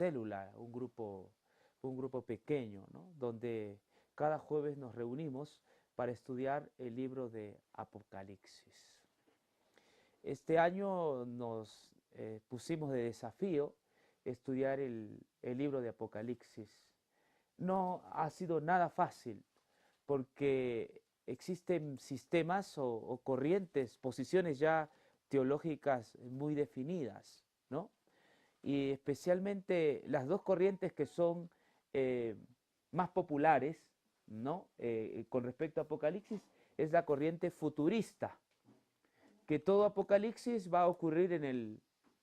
célula, un grupo pequeño, ¿no? Donde cada jueves nos reunimos para estudiar el libro de Apocalipsis. Este año nos pusimos de desafío estudiar el libro de Apocalipsis. No ha sido nada fácil porque existen sistemas o corrientes, posiciones ya teológicas muy definidas, ¿no? Y especialmente las dos corrientes que son eh, más populares, ¿no? Con respecto a Apocalipsis, es la corriente futurista, que todo Apocalipsis va a ocurrir en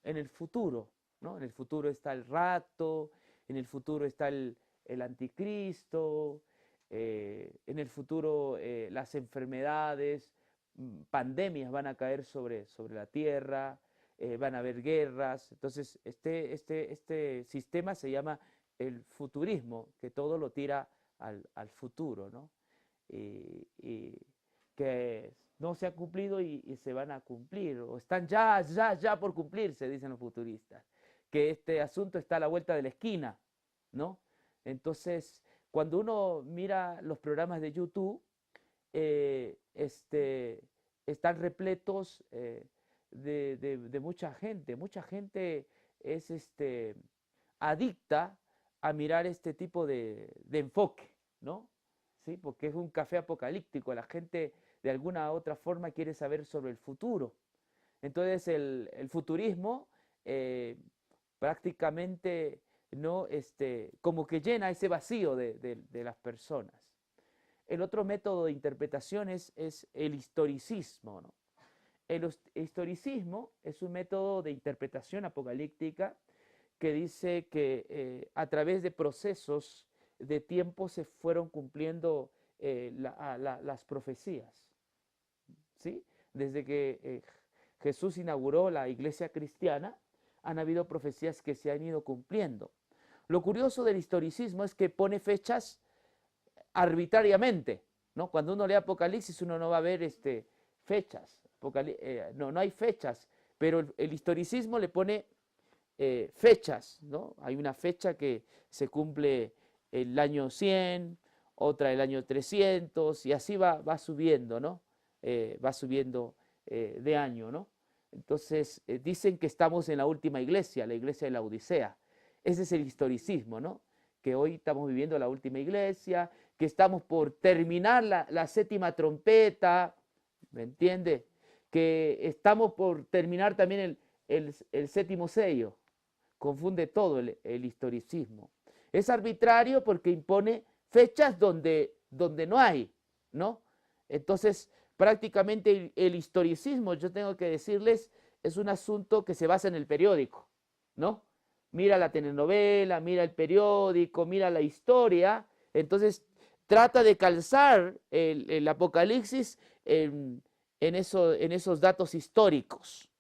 el futuro, ¿no? En el futuro está el rapto, en el futuro está el anticristo, en el futuro las enfermedades, pandemias van a caer sobre la tierra, van a haber guerras. Entonces, este sistema se llama el futurismo, que todo lo tira al futuro, ¿no? Y que no se han cumplido y se van a cumplir, o están ya por cumplirse, dicen los futuristas, que este asunto está a la vuelta de la esquina, ¿no? Entonces, cuando uno mira los programas de YouTube, están repletos de mucha gente es adicta a mirar este tipo de enfoque, ¿no? ¿Sí? Porque es un café apocalíptico, la gente de alguna u otra forma quiere saber sobre el futuro. Entonces el futurismo prácticamente no, como que llena ese vacío de las personas. El otro método de interpretación es el historicismo, ¿no? El historicismo es un método de interpretación apocalíptica que dice que a través de procesos de tiempo se fueron cumpliendo las profecías, ¿sí? Desde que Jesús inauguró la iglesia cristiana, han habido profecías que se han ido cumpliendo. Lo curioso del historicismo es que pone fechas arbitrariamente, ¿no? Cuando uno lee Apocalipsis uno no va a ver fechas, no hay fechas, pero el historicismo le pone fechas, ¿no? Hay una fecha que se cumple el año 100, otra el año 300 y así va subiendo, ¿no? Va subiendo de año, ¿no? Entonces dicen que estamos en la última iglesia, la iglesia de la Odisea. Ese es el historicismo, ¿no? Que hoy estamos viviendo la última iglesia, que estamos por terminar la séptima trompeta, ¿me entiende? Que estamos por terminar también el séptimo sello. Confunde todo el historicismo. Es arbitrario porque impone fechas donde no hay, ¿no? Entonces, prácticamente el historicismo, yo tengo que decirles, es un asunto que se basa en el periódico, ¿no? Mira la telenovela, mira el periódico, mira la historia, entonces trata de calzar el Apocalipsis en esos datos históricos,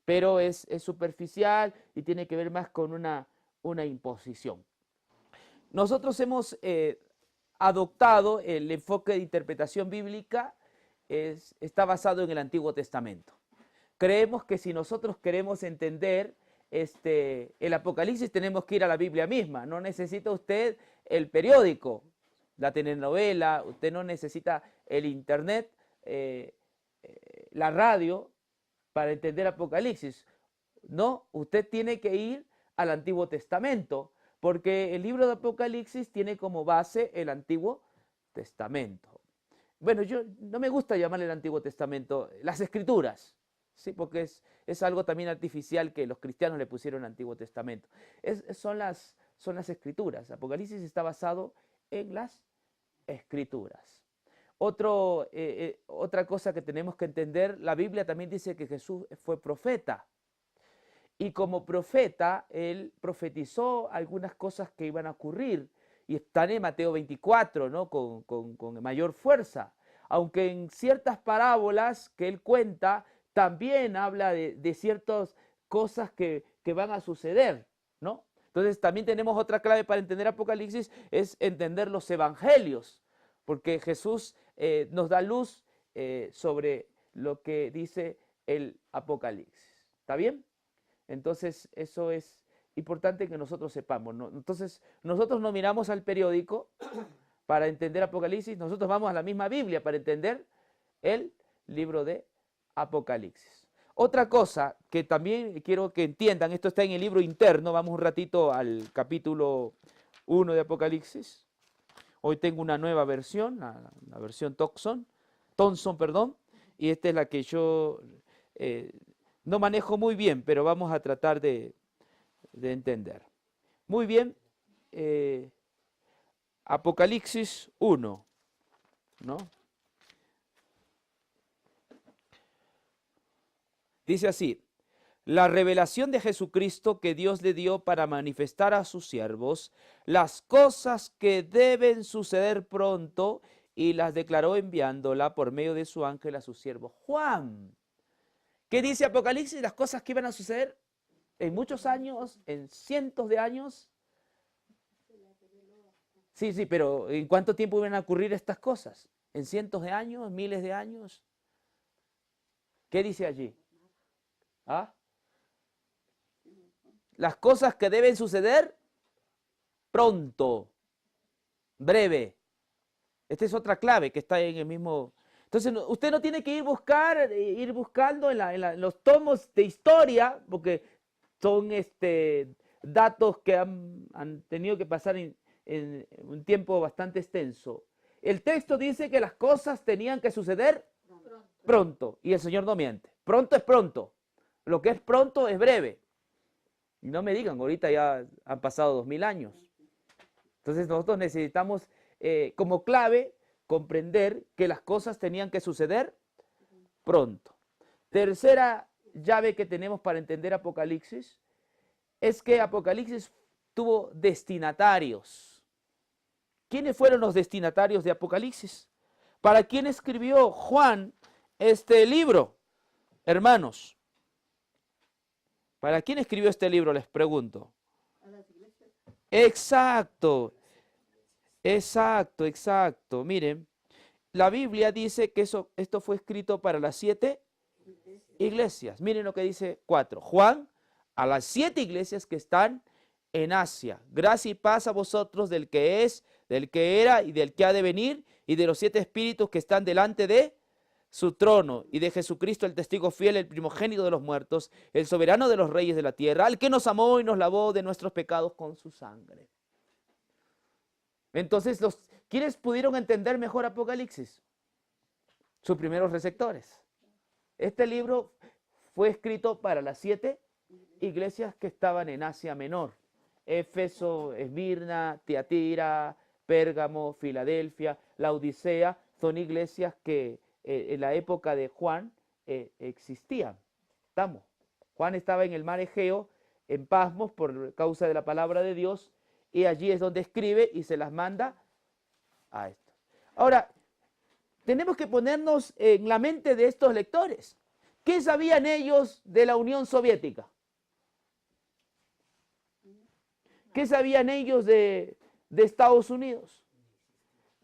pero es superficial y tiene que ver más con una imposición. Nosotros hemos adoptado el enfoque de interpretación bíblica, está basado en el Antiguo Testamento. Creemos que si nosotros queremos entender el Apocalipsis tenemos que ir a la Biblia misma, no necesita usted el periódico, la telenovela, usted no necesita el internet, la radio para entender Apocalipsis. No, usted tiene que ir al Antiguo Testamento, porque el libro de Apocalipsis tiene como base el Antiguo Testamento. Bueno, yo no me gusta llamarle el Antiguo Testamento, las Escrituras, ¿sí? Porque es algo también artificial que los cristianos le pusieron Antiguo Testamento. Son las Escrituras. Apocalipsis está basado en las Escrituras. Otra cosa que tenemos que entender, la Biblia también dice que Jesús fue profeta. Y como profeta, él profetizó algunas cosas que iban a ocurrir. Y están en Mateo 24, ¿no? Con mayor fuerza. Aunque en ciertas parábolas que él cuenta, también habla de ciertas cosas que van a suceder, ¿no? Entonces también tenemos otra clave para entender Apocalipsis, es entender los evangelios. Porque Jesús nos da luz sobre lo que dice el Apocalipsis. ¿Está bien? Entonces eso es importante que nosotros sepamos, ¿no? Entonces, nosotros no miramos al periódico para entender Apocalipsis, nosotros vamos a la misma Biblia para entender el libro de Apocalipsis. Otra cosa que también quiero que entiendan, esto está en el libro interno, vamos un ratito al capítulo 1 de Apocalipsis. Hoy tengo una nueva versión, la versión Thompson, perdón, y esta es la que yo no manejo muy bien, pero vamos a tratar de entender. Muy bien, Apocalipsis 1, ¿no? Dice así: la revelación de Jesucristo que Dios le dio para manifestar a sus siervos las cosas que deben suceder pronto, y las declaró enviándola por medio de su ángel a su siervo Juan. ¿Qué dice Apocalipsis? Las cosas que iban a suceder en muchos años, en cientos de años. Sí, pero ¿en cuánto tiempo iban a ocurrir estas cosas? ¿En cientos de años? ¿Miles de años? ¿Qué dice allí? ¿Ah? Las cosas que deben suceder pronto, breve. Esta es otra clave que está en el mismo. Entonces, usted no tiene que ir buscando en los tomos de historia, porque son datos que han tenido que pasar en un tiempo bastante extenso. El texto dice que las cosas tenían que suceder pronto, y el Señor no miente. Pronto es pronto. Lo que es pronto es breve. Y no me digan, ahorita ya han pasado 2000 años. Entonces nosotros necesitamos como clave comprender que las cosas tenían que suceder pronto. Tercera llave que tenemos para entender Apocalipsis es que Apocalipsis tuvo destinatarios. ¿Quiénes fueron los destinatarios de Apocalipsis? ¿Para quién escribió Juan este libro? Hermanos, ¿para quién escribió este libro? Les pregunto. Exacto. Miren, la Biblia dice que esto fue escrito para las 7 iglesias. Miren lo que dice 4. Juan, a las 7 iglesias que están en Asia. Gracia y paz a vosotros del que es, del que era y del que ha de venir, y de los 7 espíritus que están delante de su trono, y de Jesucristo el testigo fiel, el primogénito de los muertos, el soberano de los reyes de la tierra, al que nos amó y nos lavó de nuestros pecados con su sangre. Entonces, ¿quiénes pudieron entender mejor Apocalipsis? Sus primeros receptores. Este libro fue escrito para las 7 iglesias que estaban en Asia Menor: Éfeso, Esmirna, Tiatira, Pérgamo, Filadelfia, Laodicea. Son iglesias que en la época de Juan existían. Juan estaba en el mar Egeo, en Pasmos, por causa de la palabra de Dios, y allí es donde escribe y se las manda a esto. Ahora, tenemos que ponernos en la mente de estos lectores. ¿Qué sabían ellos de la Unión Soviética? ¿Qué sabían ellos de Estados Unidos?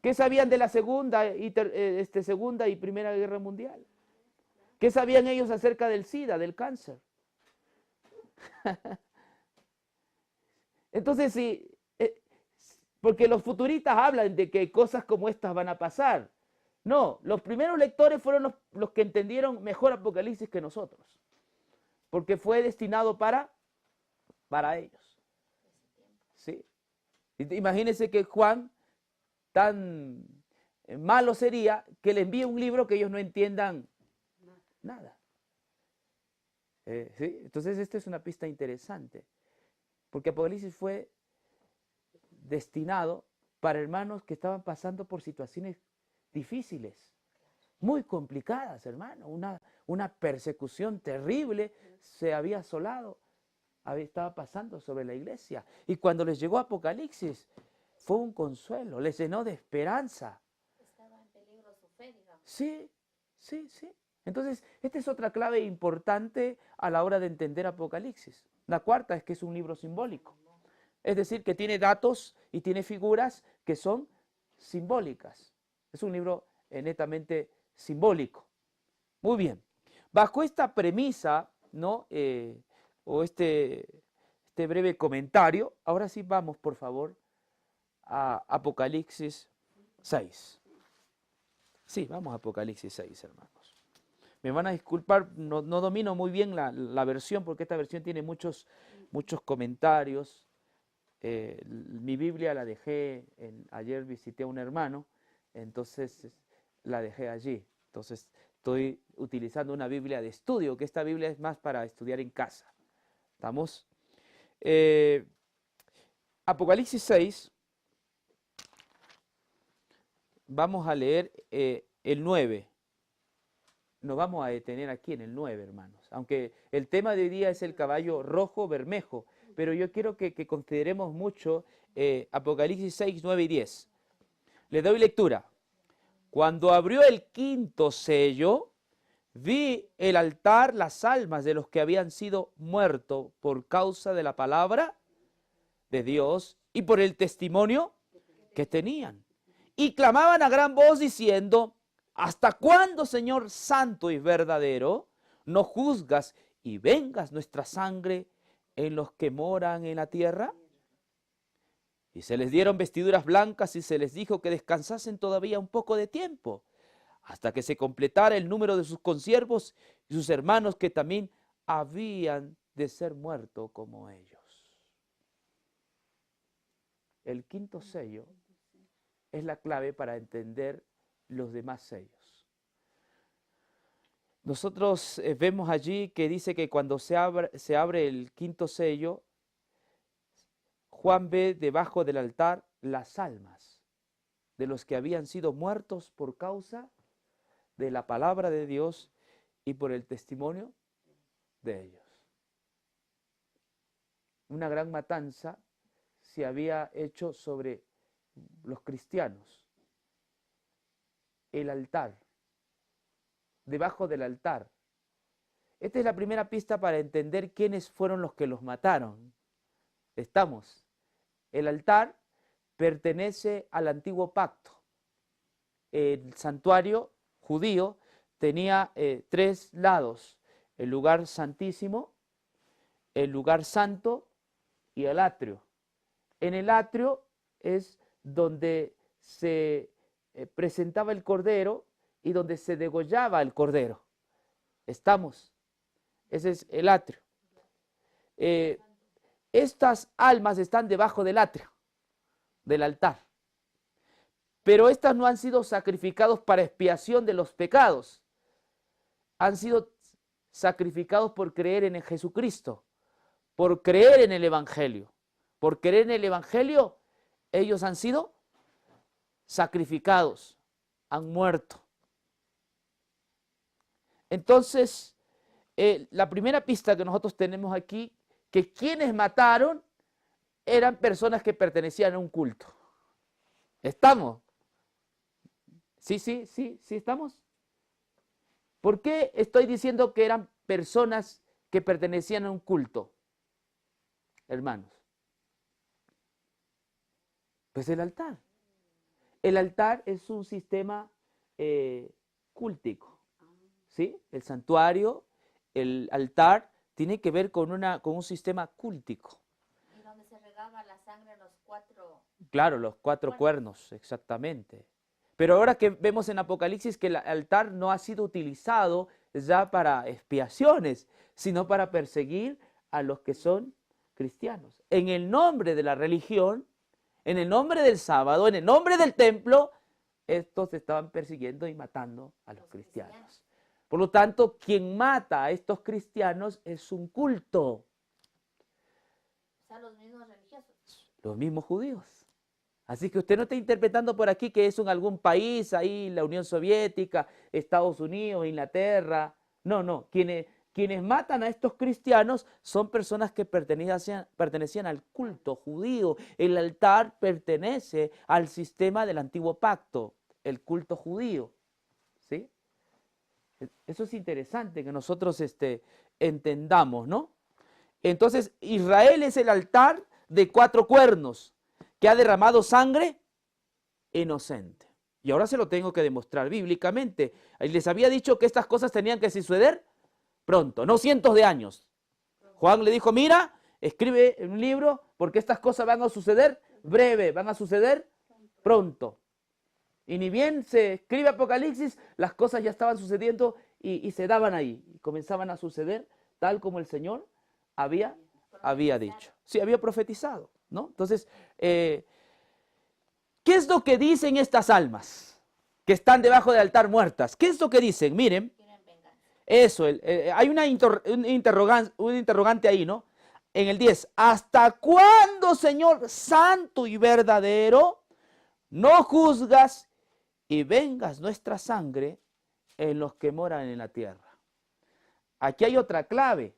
¿Qué sabían de la Segunda y Primera Guerra Mundial? ¿Qué sabían ellos acerca del SIDA, del cáncer? Entonces, sí, porque los futuristas hablan de que cosas como estas van a pasar. No, los primeros lectores fueron los que entendieron mejor Apocalipsis que nosotros, porque fue destinado para ellos. ¿Sí? Imagínense que Juan, tan malo sería que le envíe un libro que ellos no entiendan nada. ¿Sí? Entonces, esta es una pista interesante, porque Apocalipsis fue destinado para hermanos que estaban pasando por situaciones difíciles, muy complicadas, hermano. Una persecución terrible se había asolado, estaba pasando sobre la iglesia. Y cuando les llegó Apocalipsis, fue un consuelo, les llenó de esperanza. Estaba en peligro su fe, digamos. Sí. Entonces, esta es otra clave importante a la hora de entender Apocalipsis. La cuarta es que es un libro simbólico. Es decir, que tiene datos y tiene figuras que son simbólicas. Es un libro netamente simbólico. Muy bien. Bajo esta premisa, ¿no? O este este breve comentario. Ahora sí vamos, por favor, a Apocalipsis 6. Sí, vamos a Apocalipsis 6, hermanos. Me van a disculpar, no domino muy bien la versión, porque esta versión tiene muchos comentarios. Mi Biblia la dejé, ayer visité a un hermano, entonces la dejé allí. Entonces estoy utilizando una Biblia de estudio, que esta Biblia es más para estudiar en casa. ¿Estamos? Apocalipsis 6, vamos a leer el 9. Nos vamos a detener aquí en el 9, hermanos. Aunque el tema de hoy día es el caballo rojo bermejo, pero yo quiero que consideremos mucho Apocalipsis 6, 9 y 10. Le doy lectura. Cuando abrió el quinto sello, vi el altar, las almas de los que habían sido muertos por causa de la palabra de Dios y por el testimonio que tenían. Y clamaban a gran voz diciendo: ¿hasta cuándo, Señor santo y verdadero, no juzgas y vengas nuestra sangre en los que moran en la tierra? Y se les dieron vestiduras blancas y se les dijo que descansasen todavía un poco de tiempo, hasta que se completara el número de sus consiervos y sus hermanos que también habían de ser muertos como ellos. El quinto sello es la clave para entender los demás sellos. Nosotros vemos allí que dice que cuando se abre el quinto sello, Juan ve debajo del altar las almas de los que habían sido muertos por causa de la palabra de Dios y por el testimonio de ellos. Una gran matanza se había hecho sobre los cristianos. El altar, debajo del altar. Esta es la primera pista para entender quiénes fueron los que los mataron. Estamos. El altar pertenece al antiguo pacto. El santuario judío tenía 3 lados: el lugar santísimo, el lugar santo y el atrio. En el atrio es donde se presentaba el cordero y donde se degollaba el cordero. Estamos. Ese es el atrio. Estas almas están debajo del atrio, del altar. Pero estas no han sido sacrificados para expiación de los pecados. Han sido sacrificados por creer en Jesucristo, por creer en el Evangelio. Por creer en el Evangelio, ellos han sido sacrificados, han muerto. Entonces, la primera pista que nosotros tenemos aquí, que quienes mataron eran personas que pertenecían a un culto. ¿Estamos? Sí, ¿estamos? ¿Por qué estoy diciendo que eran personas que pertenecían a un culto, hermanos? Pues el altar. El altar es un sistema cúltico, ¿sí? El santuario, el altar, tiene que ver con un sistema cúltico. Y donde se regaba la sangre, los 4. Claro, los 4 cuernos, exactamente. Pero ahora que vemos en Apocalipsis que el altar no ha sido utilizado ya para expiaciones, sino para perseguir a los que son cristianos. En el nombre de la religión, en el nombre del sábado, en el nombre del templo, estos estaban persiguiendo y matando a los cristianos. Por lo tanto, quien mata a estos cristianos es un culto. O sea, los mismos religiosos. Los mismos judíos. Así que usted no está interpretando por aquí que es en algún país, ahí la Unión Soviética, Estados Unidos, Inglaterra. No. Quienes matan a estos cristianos son personas que pertenecían al culto judío. El altar pertenece al sistema del antiguo pacto, el culto judío. ¿Sí? Eso es interesante que nosotros entendamos, ¿no? Entonces, Israel es el altar de 4 cuernos que ha derramado sangre inocente. Y ahora se lo tengo que demostrar bíblicamente. Les había dicho que estas cosas tenían que suceder pronto, no cientos de años. Juan le dijo, mira, escribe un libro porque estas cosas van a suceder breve, van a suceder pronto. Y ni bien se escribe Apocalipsis, las cosas ya estaban sucediendo y se daban ahí. Y comenzaban a suceder tal como el Señor había dicho. Sí, había profetizado, ¿no? Entonces, ¿qué es lo que dicen estas almas que están debajo del altar muertas? ¿Qué es lo que dicen? Miren, Quieren venganza. eso, hay un interrogante ahí, ¿no? En el 10, ¿hasta cuándo, Señor santo y verdadero, no juzgas y vengas nuestra sangre en los que moran en la tierra? Aquí hay otra clave.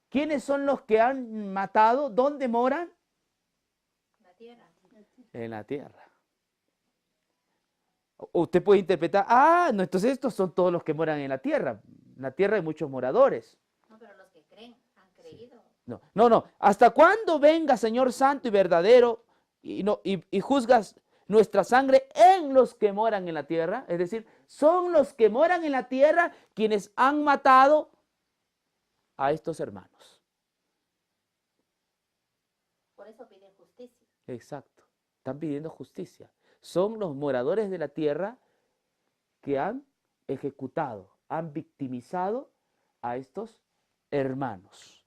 ¿Quiénes son los que han matado? ¿Dónde moran? La tierra. En la tierra. Usted puede interpretar, no, entonces estos son todos los que moran en la tierra. En la tierra hay muchos moradores. No, pero los que creen, han creído. No, no, no. ¿Hasta cuándo venga, Señor santo y verdadero, y juzgas nuestra sangre en los que moran en la tierra? Es decir, son los que moran en la tierra quienes han matado a estos hermanos. Por eso piden justicia. Exacto. Están pidiendo justicia. Son los moradores de la tierra que han ejecutado, han victimizado a estos hermanos.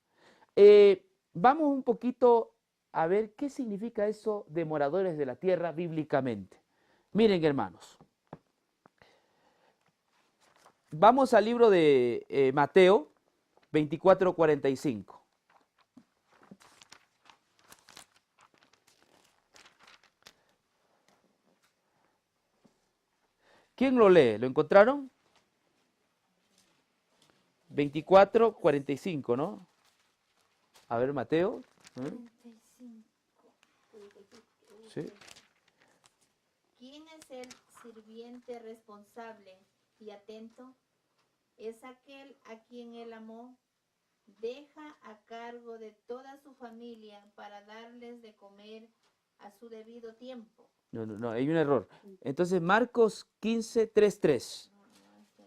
Vamos un poquito a ver qué significa eso de moradores de la tierra bíblicamente. Miren, hermanos. Vamos al libro de Mateo 24:45. ¿Quién lo lee? ¿Lo encontraron? 24:45, ¿no? A ver, Mateo. 35. Sí. ¿Quién es el sirviente responsable y atento? Es aquel a quien él amó, deja a cargo de toda su familia para darles de comer a su debido tiempo. No, hay un error. Entonces, Marcos 15:3:3.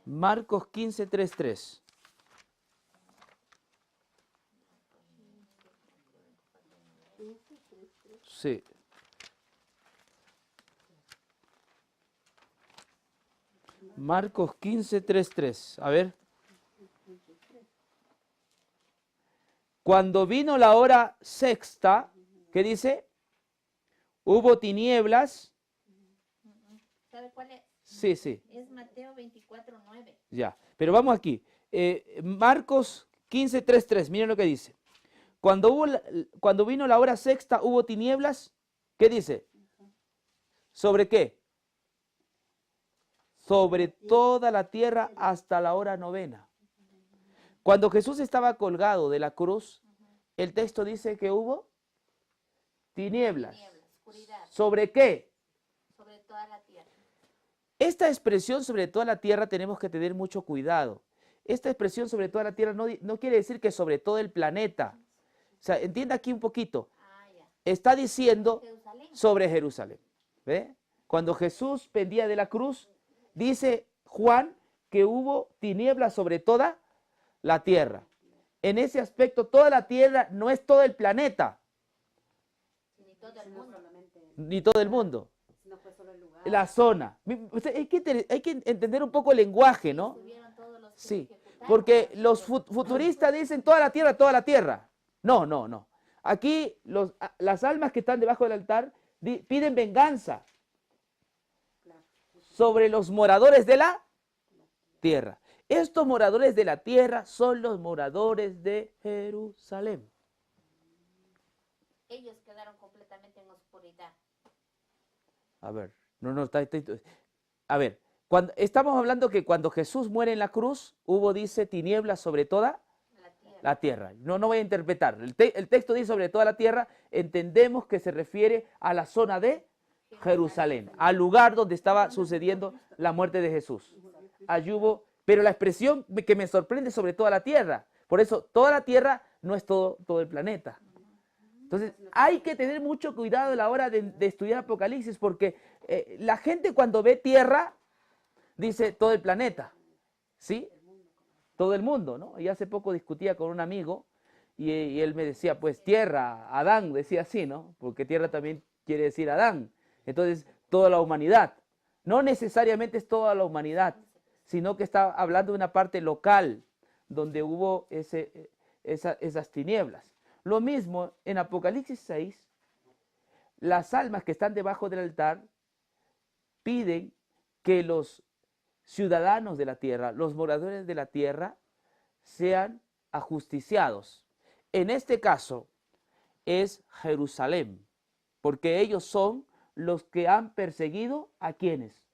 Marcos 15:3:3. Sí. Marcos 15:3:3. A ver. Cuando vino la hora sexta, ¿qué dice? Hubo tinieblas. ¿Sabe cuál es? Sí, sí, Es Mateo 24:9. ya. Pero vamos aquí. Marcos 15:3:3. Miren lo que dice. Cuando vino la hora sexta, hubo tinieblas. ¿Qué dice? ¿Sobre qué? Sobre toda la tierra hasta la hora novena. Cuando Jesús estaba colgado de la cruz, el texto dice que hubo tinieblas. Tinieblas, oscuridad, ¿Sobre qué? sobre toda la tierra. Esta expresión sobre toda la tierra tenemos que tener mucho cuidado. Esta expresión sobre toda la tierra no quiere decir que sobre todo el planeta. O sea, entienda aquí un poquito. Ah, ya. Está diciendo Jerusalén. sobre Jerusalén. ¿Ve? Cuando Jesús pendía de la cruz, dice Juan que hubo tinieblas sobre toda la tierra. En ese aspecto, toda la tierra no es todo el planeta, Ni todo el mundo. ni todo el mundo. No fue solo el lugar. La zona. Hay que entender un poco el lenguaje, ¿no? Estuvieron todos los que Sí, ejecutaron. porque los futuristas dicen toda la tierra, toda la tierra. No, no, no. Aquí las almas que están debajo del altar piden venganza sobre los moradores de la tierra. Estos moradores de la tierra son los moradores de Jerusalén. Ellos quedaron completamente en oscuridad. A ver, a ver, estamos hablando que cuando Jesús muere en la cruz, hubo, dice, tinieblas sobre toda La tierra. la tierra. No voy a interpretar. El texto dice sobre toda la tierra, entendemos que se refiere a la zona de Jerusalén, al lugar donde estaba sucediendo la muerte de Jesús. Allí hubo, pero la expresión que me sorprende sobre toda la tierra. Por eso, toda la tierra no es todo el planeta. Entonces, hay que tener mucho cuidado a la hora de estudiar Apocalipsis, porque la gente cuando ve tierra, dice todo el planeta, ¿sí? Todo el mundo, ¿no? Y hace poco discutía con un amigo Y él me decía, pues tierra, Adán, decía así, ¿no? Porque tierra también quiere decir Adán. Entonces, toda la humanidad. No necesariamente es toda la humanidad, sino que está hablando de una parte local donde hubo esas tinieblas. Lo mismo en Apocalipsis 6, las almas que están debajo del altar piden que los ciudadanos de la tierra, los moradores de la tierra, sean ajusticiados. En este caso es Jerusalén, porque ellos son los que han perseguido ¿a quiénes?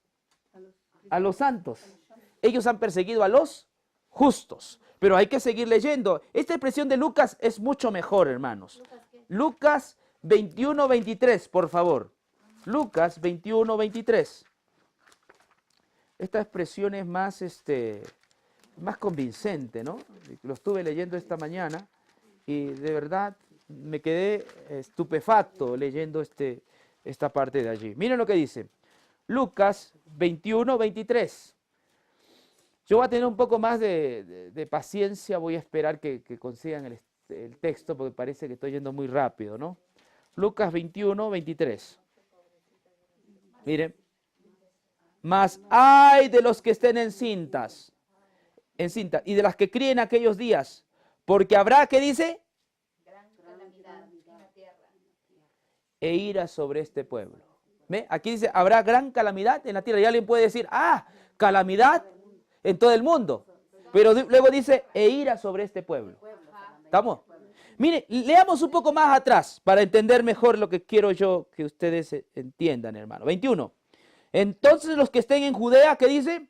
A los santos. Ellos han perseguido a los justos. Pero hay que seguir leyendo. Esta expresión de Lucas es mucho mejor, hermanos. Lucas 21, 23, por favor. Lucas 21, 23. Esta expresión es más convincente, ¿no? Lo estuve leyendo esta mañana y de verdad me quedé estupefacto leyendo esta parte de allí. Miren lo que dice. Lucas 21, 23. Yo voy a tener un poco más de paciencia, voy a esperar que consigan el texto porque parece que estoy yendo muy rápido, ¿no? Lucas 21, 23. Miren. Mas ay de los que estén encintas, y de las que críen aquellos días, porque habrá, ¿qué dice? Gran calamidad en la tierra. E ira sobre este pueblo. ¿Ve? Aquí dice, habrá gran calamidad en la tierra. Y alguien puede decir, calamidad en todo el mundo. Pero luego dice, e ira sobre este pueblo. ¿Estamos? Mire, leamos un poco más atrás para entender mejor lo que quiero yo que ustedes entiendan, hermano. 21. Entonces los que estén en Judea, ¿qué dice?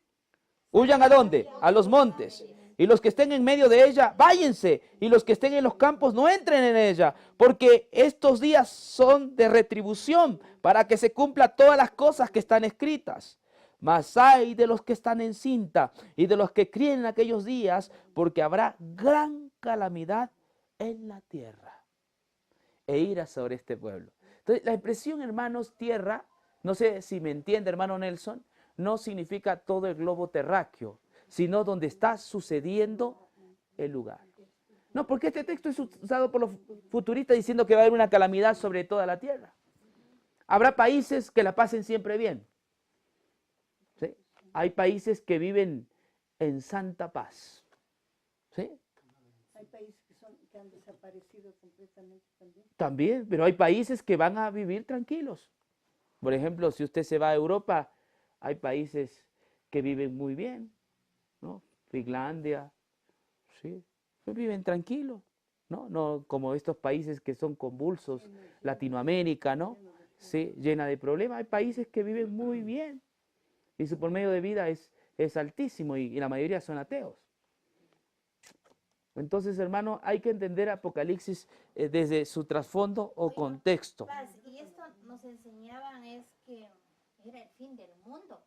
Huyan ¿a dónde? A los montes. Y los que estén en medio de ella, váyanse. Y los que estén en los campos, no entren en ella. Porque estos días son de retribución para que se cumplan todas las cosas que están escritas. Mas hay de los que están en cinta y de los que críen en aquellos días, porque habrá gran calamidad en la tierra. E ira sobre este pueblo. Entonces, la expresión, hermanos, tierra, no sé si me entiende, hermano Nelson, no significa todo el globo terráqueo, sino donde está sucediendo el lugar. No, porque este texto es usado por los futuristas diciendo que va a haber una calamidad sobre toda la tierra. Habrá países que la pasen siempre bien. ¿Sí? Hay países que viven en santa paz. ¿Sí? Hay países que han desaparecido completamente también. También, pero hay países que van a vivir tranquilos. Por ejemplo, si usted se va a Europa, hay países que viven muy bien, ¿no? Finlandia, sí, viven tranquilos, ¿no? No como estos países que son convulsos, Latinoamérica, ¿no? Sí, llena de problemas. Hay países que viven muy bien y su promedio de vida es altísimo y la mayoría son ateos. Entonces, hermano, hay que entender Apocalipsis desde su trasfondo o contexto. Y esto nos enseñaban es que era el fin del mundo.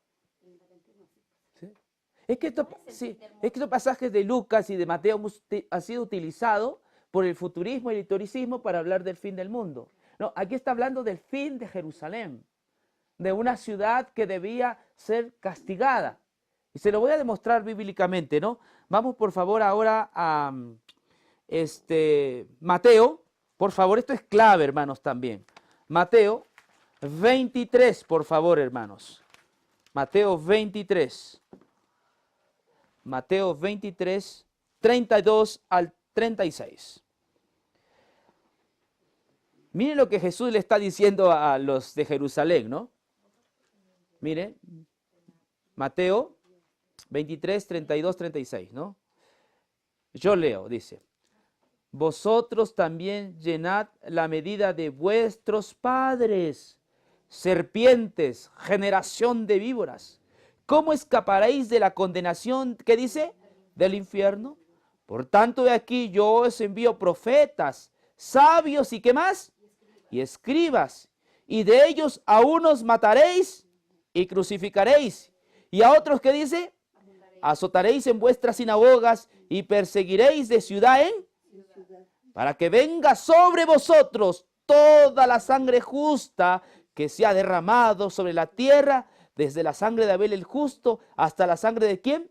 ¿Sí? Es que estos pasajes de Lucas y de Mateo han sido utilizados por el futurismo y el historicismo para hablar del fin del mundo. No, aquí está hablando del fin de Jerusalén, de una ciudad que debía ser castigada. Y se lo voy a demostrar bíblicamente, ¿no? Vamos por favor ahora a Mateo. Por favor, esto es clave, hermanos, también. Mateo 23, por favor, hermanos. Mateo 23. Mateo 23, 32 al 36. Miren lo que Jesús le está diciendo a los de Jerusalén, ¿no? Miren, Mateo 23, 32, 36, ¿no? Yo leo, dice, vosotros también llenad la medida de vuestros padres, serpientes, generación de víboras. ¿Cómo escaparéis de la condenación, qué dice? Del infierno. Por tanto, de aquí yo os envío profetas, sabios y qué más, y escribas, y de ellos a unos mataréis y crucificaréis, y a otros, ¿qué dice? Azotaréis en vuestras sinagogas y perseguiréis de ciudad en, para que venga sobre vosotros toda la sangre justa que se ha derramado sobre la tierra, desde la sangre de Abel el justo hasta la sangre de ¿quién?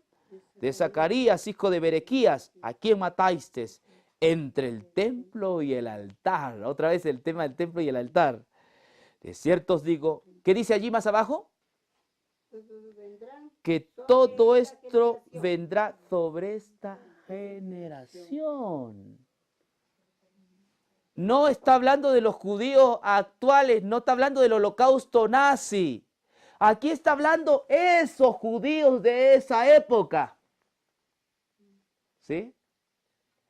De Zacarías, hijo de Berequías, a quien matasteis. entre el templo y el altar. Otra vez el tema del templo y el altar. De cierto os digo, ¿qué dice allí más abajo? Vendrán Que sobre todo esta esto generación. vendrá sobre esta generación. No está hablando de los judíos actuales, no está hablando del holocausto nazi. Aquí está hablando esos judíos de esa época. ¿Sí?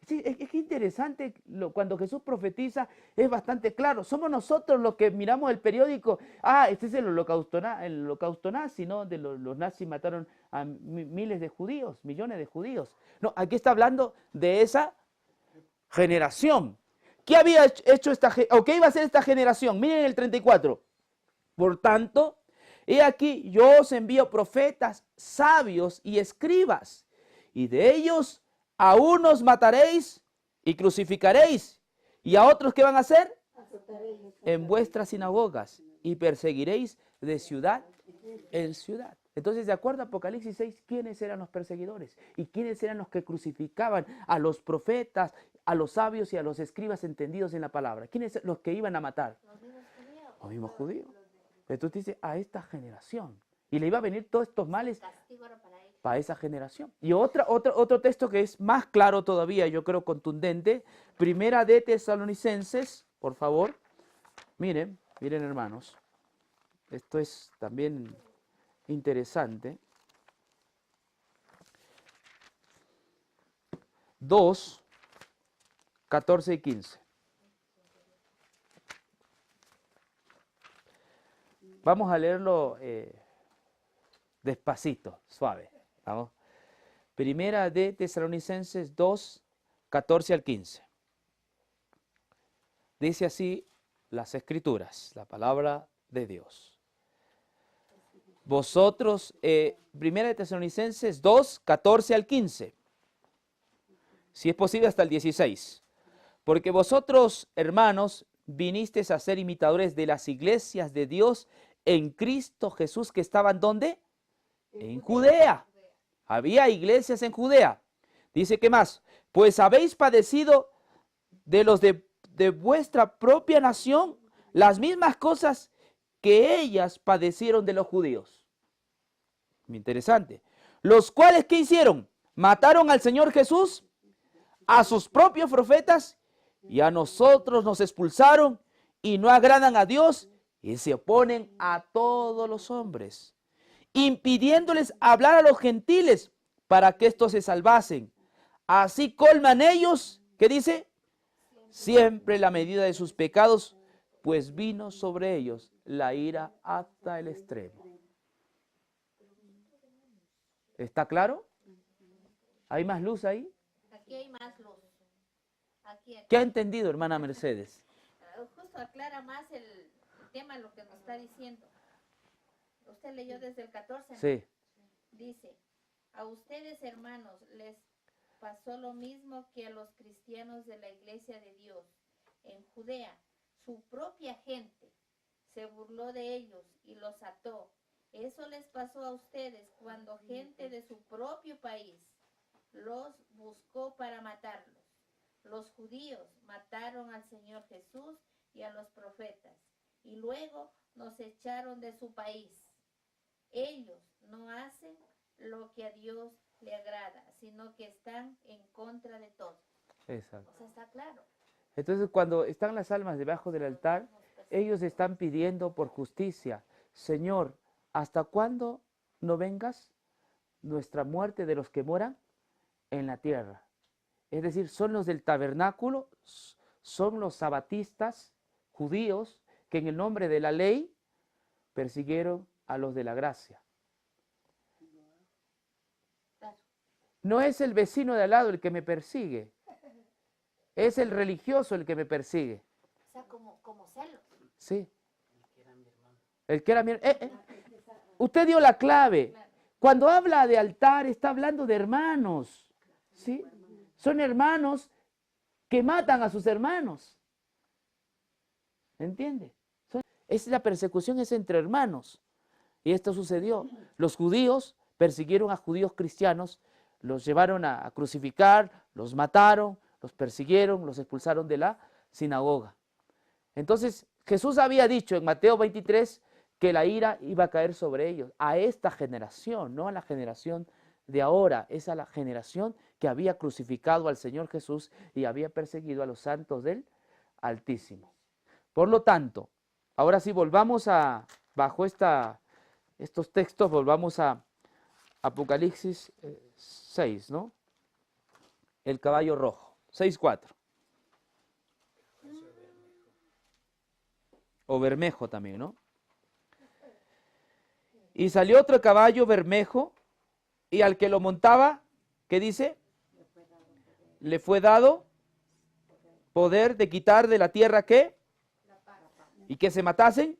Sí, es que interesante, cuando Jesús profetiza es bastante claro. Somos nosotros los que miramos el periódico. Ah, este es el holocausto nazi, ¿no? Los nazis mataron a miles de judíos, millones de judíos. No, aquí está hablando de esa generación. ¿Qué había hecho o qué iba a hacer esta generación? Miren el 34. Por tanto, he aquí, yo os envío profetas, sabios y escribas, y de ellos a unos mataréis y crucificaréis, y a otros, ¿qué van a hacer? En vuestras sinagogas, y perseguiréis de ciudad en ciudad. Entonces, de acuerdo a Apocalipsis 6, ¿quiénes eran los perseguidores? ¿Y quiénes eran los que crucificaban a los profetas, a los sabios y a los escribas entendidos en la palabra? ¿Quiénes los que iban a matar? Los mismos judíos. Entonces dice, a esta generación. Y le iba a venir todos estos males para esa generación. Y otro texto que es más claro todavía, yo creo contundente, Primera de Tesalonicenses, por favor. Miren hermanos, esto es también interesante. 2, 14 y 15. Vamos a leerlo despacito, suave. Vamos. Primera de Tesalonicenses 2, 14 al 15. Dice así las Escrituras, la palabra de Dios. Vosotros, Primera de Tesalonicenses 2, 14 al 15. Si es posible hasta el 16. Porque vosotros, hermanos, vinisteis a ser imitadores de las iglesias de Dios en Cristo Jesús, que estaban ¿dónde? En Judea. Había iglesias en Judea. Dice, ¿qué más? Pues habéis padecido de los de vuestra propia nación las mismas cosas que ellas padecieron de los judíos. Muy interesante. Los cuales, ¿qué hicieron? Mataron al Señor Jesús, a sus propios profetas, y a nosotros nos expulsaron, y no agradan a Dios, y se oponen a todos los hombres, impidiéndoles hablar a los gentiles para que éstos se salvasen. Así colman ellos, ¿qué dice? Siempre la medida de sus pecados, pues vino sobre ellos la ira hasta el extremo. ¿Está claro? ¿Hay más luz ahí? Aquí hay más luz. Aquí. ¿Qué ha entendido, hermana Mercedes? Justo aclara más el tema, lo que nos está diciendo. Usted leyó desde el 14, ¿no? Sí. Dice, a ustedes, hermanos, les pasó lo mismo que a los cristianos de la iglesia de Dios en Judea. Su propia gente se burló de ellos y los ató. Eso les pasó a ustedes cuando gente de su propio país los buscó para matarlos. Los judíos mataron al Señor Jesús y a los profetas, y luego nos echaron de su país. Ellos no hacen lo que a Dios le agrada, sino que están en contra de todo. Exacto. O sea, está claro. Entonces, cuando están las almas debajo del altar, ellos están pidiendo por justicia. Señor, ¿hasta cuándo no vengas nuestra muerte de los que moran en la tierra? Es decir, son los del tabernáculo, son los sabatistas judíos que en el nombre de la ley persiguieron a los de la gracia. No es el vecino de al lado el que me persigue, es el religioso el que me persigue. O sea, como celos. Sí. El que era mi hermano. Usted dio la clave. Cuando habla de altar, está hablando de hermanos. ¿Sí? Son hermanos que matan a sus hermanos. ¿Entiende? La persecución es entre hermanos. Y esto sucedió. Los judíos persiguieron a judíos cristianos, los llevaron a crucificar, los mataron, los persiguieron, los expulsaron de la sinagoga. Entonces Jesús había dicho en Mateo 23 que la ira iba a caer sobre ellos, a esta generación, no a la generación de ahora, es a la generación que había crucificado al Señor Jesús y había perseguido a los santos del Altísimo. Por lo tanto, ahora sí volvamos a, bajo estos textos, volvamos a Apocalipsis 6, ¿no? El caballo rojo, 6:4. O bermejo también, ¿no? Y salió otro caballo bermejo, y al que lo montaba, ¿qué dice? Le fue dado poder de quitar de la tierra, ¿qué? Y que se matasen.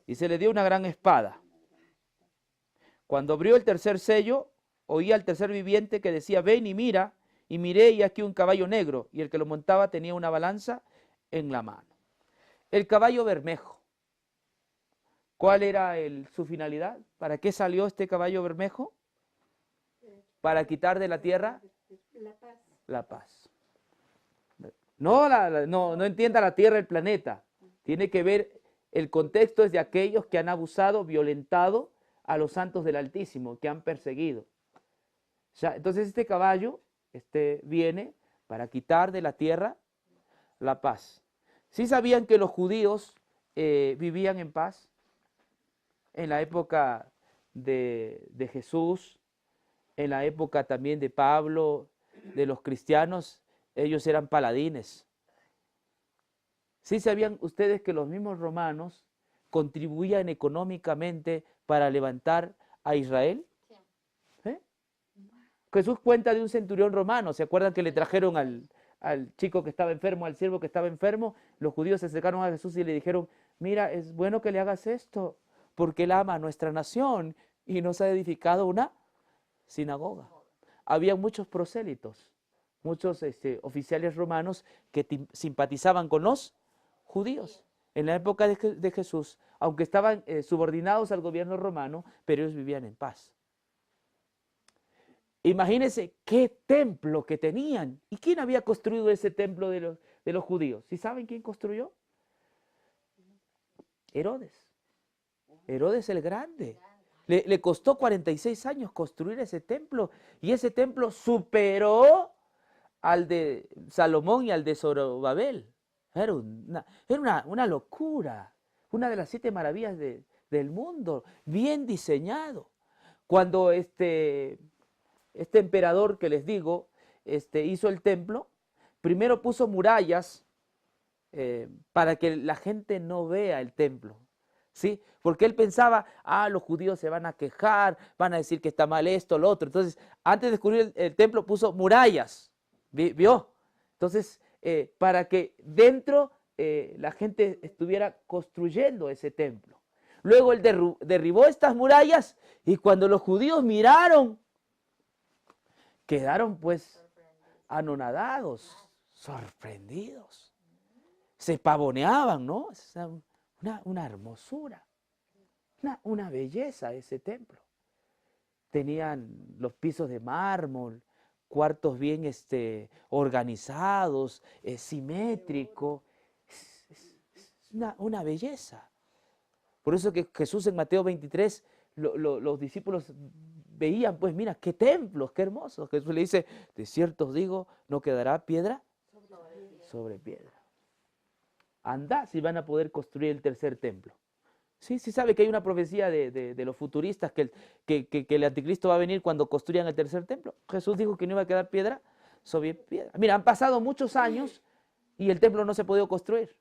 Y se le dio una gran espada. Cuando abrió el tercer sello, oí al tercer viviente que decía, ven y mira. Y miré, y aquí un caballo negro, y el que lo montaba tenía una balanza en la mano. El caballo bermejo. ¿Cuál era su finalidad? ¿Para qué salió este caballo bermejo? Para quitar de la tierra la paz. No entienda la tierra, el planeta. Tiene que ver, el contexto es de aquellos que han abusado, violentado a los santos del Altísimo, que han perseguido. Entonces este caballo viene para quitar de la tierra la paz. ¿Sí sabían que los judíos vivían en paz? En la época de Jesús, en la época también de Pablo, de los cristianos, ellos eran paladines. ¿Sí sabían ustedes que los mismos romanos contribuían económicamente para levantar a Israel? ¿Eh? Jesús cuenta de un centurión romano. ¿Se acuerdan que le trajeron al chico que estaba enfermo, al siervo que estaba enfermo? Los judíos se acercaron a Jesús y le dijeron, mira, es bueno que le hagas esto, porque él ama a nuestra nación y nos ha edificado una sinagoga. Había muchos prosélitos, muchos oficiales romanos que simpatizaban con los judíos. En la época de Jesús, aunque estaban subordinados al gobierno romano, pero ellos vivían en paz. Imagínense qué templo que tenían. ¿Y quién había construido ese templo de los judíos? ¿Sí saben quién construyó? Herodes. Herodes el Grande. Le costó 46 años construir ese templo, y ese templo superó al de Salomón y al de Zorobabel. Era una locura, una de las 7 maravillas del mundo, bien diseñado. Cuando este emperador que les digo hizo el templo, primero puso murallas para que la gente no vea el templo. ¿Sí? Porque él pensaba, los judíos se van a quejar, van a decir que está mal esto, lo otro. Entonces, antes de descubrir el templo, puso murallas, ¿vio? Entonces, para que dentro la gente estuviera construyendo ese templo. Luego él derribó estas murallas, y cuando los judíos miraron, quedaron pues anonadados, sorprendidos. Se pavoneaban, ¿no? Una hermosura, una belleza ese templo. Tenían los pisos de mármol, cuartos bien organizados, simétricos. Es una belleza. Por eso que Jesús en Mateo 23, los discípulos veían, pues mira, qué templos, qué hermosos. Jesús le dice, de cierto os digo, no quedará piedra sobre piedra. Andá si van a poder construir el tercer templo. Sí sabe que hay una profecía de los futuristas que el anticristo va a venir cuando construyan el tercer templo. Jesús dijo que no iba a quedar piedra sobre piedra. Mira, han pasado muchos años y el templo no se ha podido construir.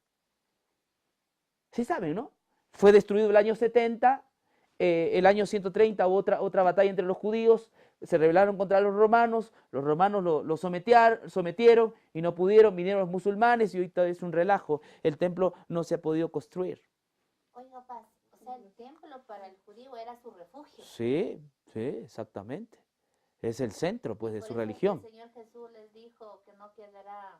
Sí saben, ¿no? Fue destruido el año 70, el año 130 hubo otra batalla entre los judíos, se rebelaron contra los romanos lo sometieron y no pudieron, vinieron los musulmanes y ahorita es un relajo, el templo no se ha podido construir. Oiga, Paz, o sea, el templo para el judío era su refugio. Sí, exactamente. Es el centro, pues, de su religión. El Señor Jesús les dijo que no quedará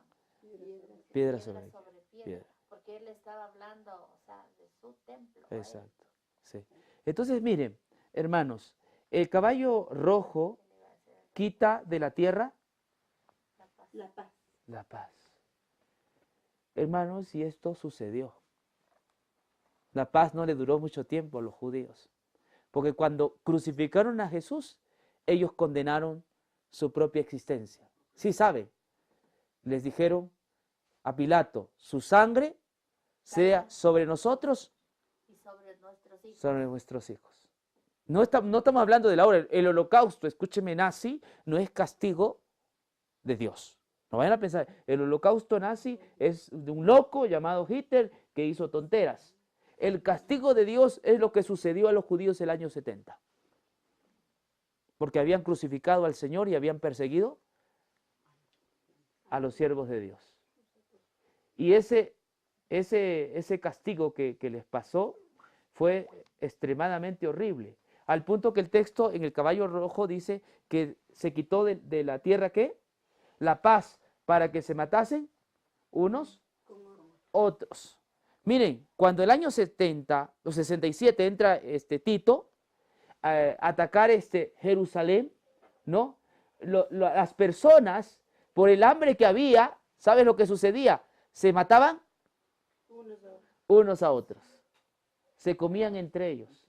Piedra sobre piedra. Porque él estaba hablando, o sea, de su templo. Exacto, sí. Entonces, miren, hermanos, el caballo rojo quita de la tierra La paz. La paz. Hermanos, y esto sucedió. La paz no le duró mucho tiempo a los judíos, porque cuando crucificaron a Jesús, ellos condenaron su propia existencia. Sí saben, les dijeron a Pilato, su sangre sea sobre nosotros, Y sobre nuestros hijos. sobre nuestros hijos. No estamos hablando de la hora. El holocausto, escúcheme, nazi, no es castigo de Dios. No vayan a pensar, el holocausto nazi es de un loco llamado Hitler que hizo tonteras. El castigo de Dios es lo que sucedió a los judíos el año 70. Porque habían crucificado al Señor y habían perseguido a los siervos de Dios. Y ese castigo que les pasó fue extremadamente horrible. Al punto que el texto en el caballo rojo dice que se quitó de la tierra, ¿qué? La paz, para que se matasen unos otros. Miren, cuando el año 70 o 67 entra Tito a atacar Jerusalén, ¿no? Las personas, por el hambre que había, ¿sabes lo que sucedía? Se mataban unos a otros. Se comían entre ellos.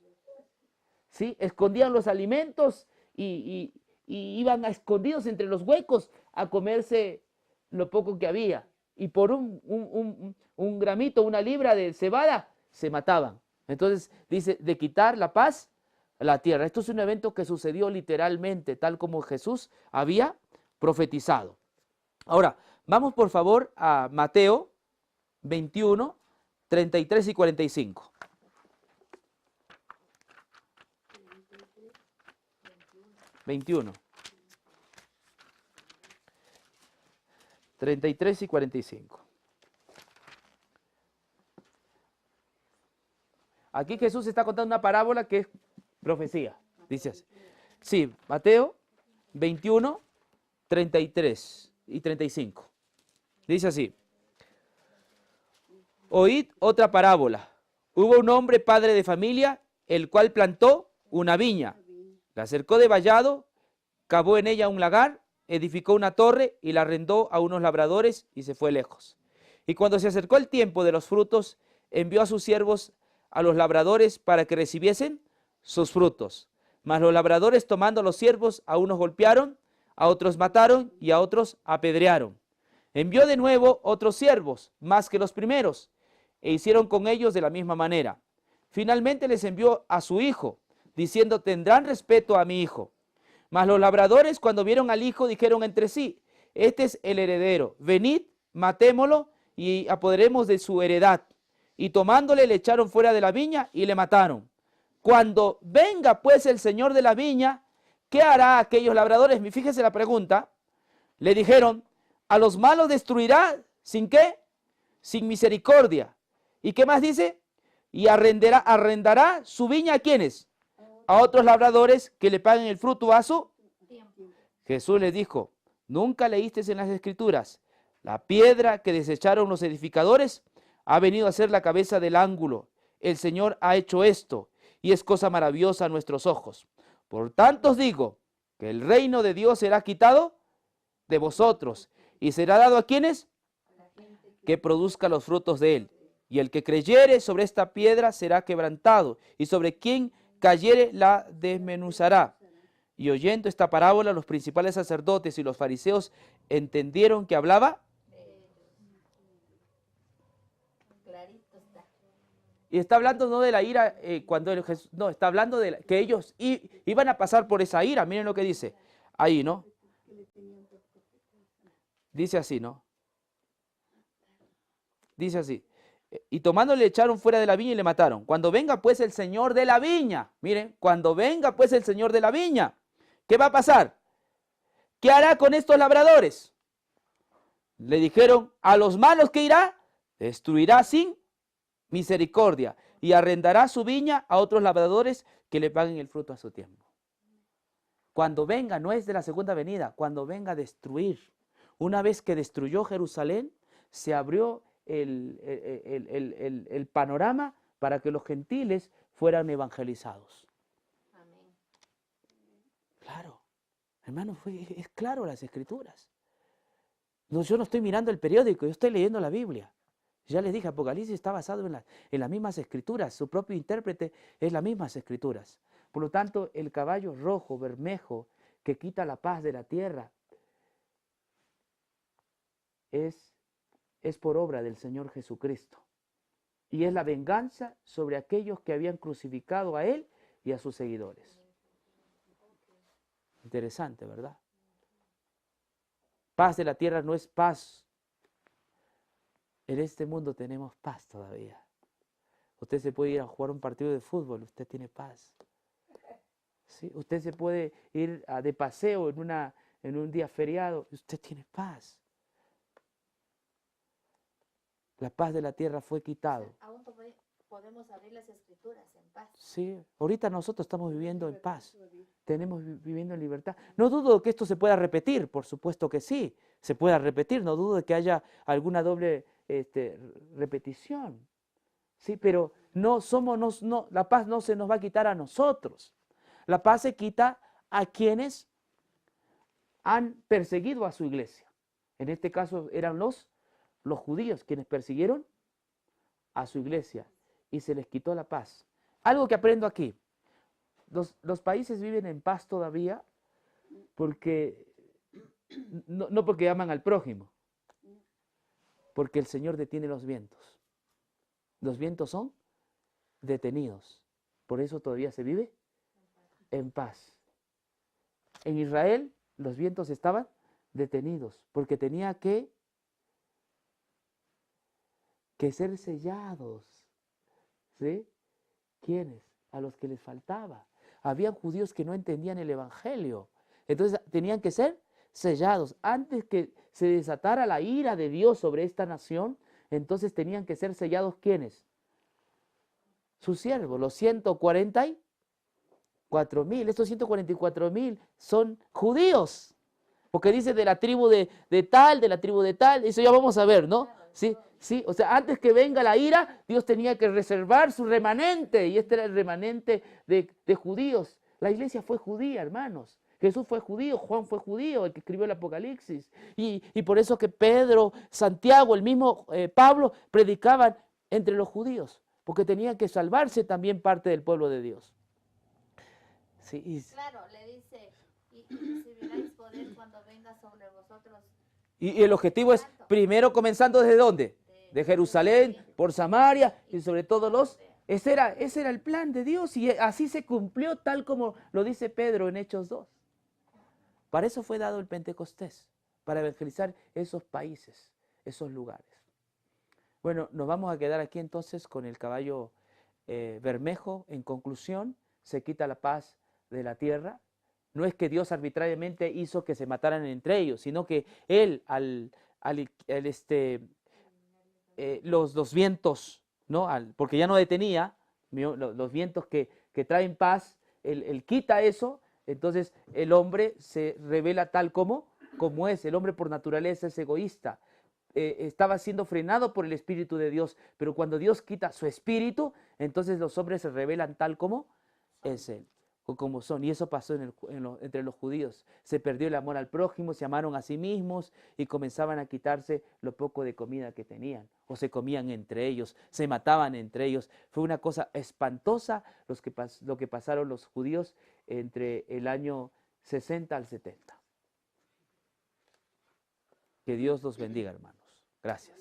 ¿Sí? Escondían los alimentos y iban escondidos entre los huecos a comerse lo poco que había. Y por un gramito, una libra de cebada, se mataban. Entonces dice, de quitar la paz a la tierra. Esto es un evento que sucedió literalmente, tal como Jesús había profetizado. Ahora, vamos por favor a Mateo 21, 33 y 45. 21. 33 y 45. Aquí Jesús está contando una parábola que es profecía. Dice así. Sí, Mateo 21, 33 y 35. Dice así. Oíd otra parábola. Hubo un hombre padre de familia, el cual plantó una viña. La cercó de vallado, cavó en ella un lagar, edificó una torre y la arrendó a unos labradores y se fue lejos. Y cuando se acercó el tiempo de los frutos, envió a sus siervos a los labradores para que recibiesen sus frutos. Mas los labradores, tomando a los siervos, a unos golpearon, a otros mataron y a otros apedrearon. Envió de nuevo otros siervos, más que los primeros, e hicieron con ellos de la misma manera. Finalmente les envió a su hijo, diciendo, tendrán respeto a mi hijo. Mas los labradores, cuando vieron al hijo, dijeron entre sí, este es el heredero, venid, matémoslo y apoderemos de su heredad. Y tomándole le echaron fuera de la viña y le mataron. Cuando venga pues el señor de la viña, ¿qué hará aquellos labradores? Fíjese la pregunta. Le dijeron, a los malos destruirá, ¿sin qué? Sin misericordia. ¿Y qué más dice? Y arrendará su viña ¿a quiénes? A otros labradores que le paguen el fruto a su Tiempo. Jesús les dijo, ¿nunca leísteis en las Escrituras? La piedra que desecharon los edificadores ha venido a ser la cabeza del ángulo. El Señor ha hecho esto, y es cosa maravillosa a nuestros ojos. Por tanto os digo, que el reino de Dios será quitado de vosotros, y será dado a quienes que produzca los frutos de él. Y el que creyere sobre esta piedra será quebrantado, y sobre quien cayere la desmenuzará. Y oyendo esta parábola, los principales sacerdotes y los fariseos entendieron que hablaba. Clarito está. Y está hablando no de la ira no, está hablando de que ellos iban a pasar por esa ira. Miren lo que dice ahí, ¿no? Dice así, ¿no? Dice así. Y tomándole le echaron fuera de la viña y le mataron. Cuando venga pues el señor de la viña, miren, cuando venga pues el señor de la viña, ¿qué va a pasar? ¿Qué hará con estos labradores? Le dijeron, a los malos ¿qué irá? Destruirá sin misericordia y arrendará su viña a otros labradores que le paguen el fruto a su tiempo. Cuando venga, no es de la segunda venida, cuando venga a destruir. Una vez que destruyó Jerusalén, se abrió el panorama para que los gentiles fueran evangelizados. Amén. Claro, hermano, es claro las Escrituras. No, yo no estoy mirando el periódico, yo estoy leyendo la Biblia. Ya les dije, Apocalipsis está basado en las mismas escrituras, su propio intérprete es las mismas escrituras. Por lo tanto, el caballo rojo, bermejo, que quita la paz de la tierra, es por obra del Señor Jesucristo. Y es la venganza sobre aquellos que habían crucificado a Él y a sus seguidores. Interesante, ¿verdad? Paz de la tierra no es paz. En este mundo tenemos paz todavía. Usted se puede ir a jugar un partido de fútbol, usted tiene paz. ¿Sí? Usted se puede ir de paseo en un día feriado, usted tiene paz. La paz de la tierra fue quitado. Aún podemos abrir las escrituras en paz. Sí, ahorita nosotros estamos viviendo en paz, tenemos viviendo en libertad. No dudo que esto se pueda repetir, por supuesto que sí, se pueda repetir, no dudo de que haya alguna doble repetición. Sí, pero la paz no se nos va a quitar a nosotros. La paz se quita a quienes han perseguido a su iglesia. En este caso eran los judíos quienes persiguieron a su iglesia y se les quitó la paz. Algo que aprendo aquí, los países viven en paz todavía porque, no porque aman al prójimo, porque el Señor detiene los vientos. Los vientos son detenidos, por eso todavía se vive en paz. En Israel los vientos estaban detenidos porque tenía que ser sellados. ¿Sí? ¿Quiénes? A los que les faltaba. Habían judíos que no entendían el evangelio. Entonces tenían que ser sellados. Antes que se desatara la ira de Dios sobre esta nación, entonces tenían que ser sellados. ¿Quiénes? Sus siervos, los 144,000. Estos 144,000 son judíos. Porque dice de la tribu de tal, de la tribu de tal. Eso ya vamos a ver, ¿no? Sí, sí. O sea, antes que venga la ira, Dios tenía que reservar su remanente. Y este era el remanente de judíos. La iglesia fue judía, hermanos. Jesús fue judío, Juan fue judío, el que escribió el Apocalipsis. Y por eso que Pedro, Santiago, el mismo Pablo, predicaban entre los judíos. Porque tenían que salvarse también parte del pueblo de Dios. Sí, claro, le dice, y recibiréis poder cuando venga sobre vosotros. Y el objetivo es, primero comenzando ¿desde dónde? De Jerusalén, por Samaria y sobre todo ese era el plan de Dios y así se cumplió tal como lo dice Pedro en Hechos 2. Para eso fue dado el Pentecostés, para evangelizar esos países, esos lugares. Bueno, nos vamos a quedar aquí entonces con el caballo bermejo. En conclusión, se quita la paz de la tierra. No es que Dios arbitrariamente hizo que se mataran entre ellos, sino que Él, los vientos, ¿no? Porque ya no detenía, los vientos que traen paz, él quita eso, entonces el hombre se revela tal como es. El hombre por naturaleza es egoísta. Estaba siendo frenado por el Espíritu de Dios, pero cuando Dios quita su Espíritu, entonces los hombres se revelan tal como es Él, o como son. Y eso pasó entre los judíos. Se perdió el amor al prójimo, se amaron a sí mismos y comenzaban a quitarse lo poco de comida que tenían. O se comían entre ellos, se mataban entre ellos. Fue una cosa espantosa lo que pasaron los judíos entre el año 60 al 70. Que Dios los bendiga, hermanos. Gracias.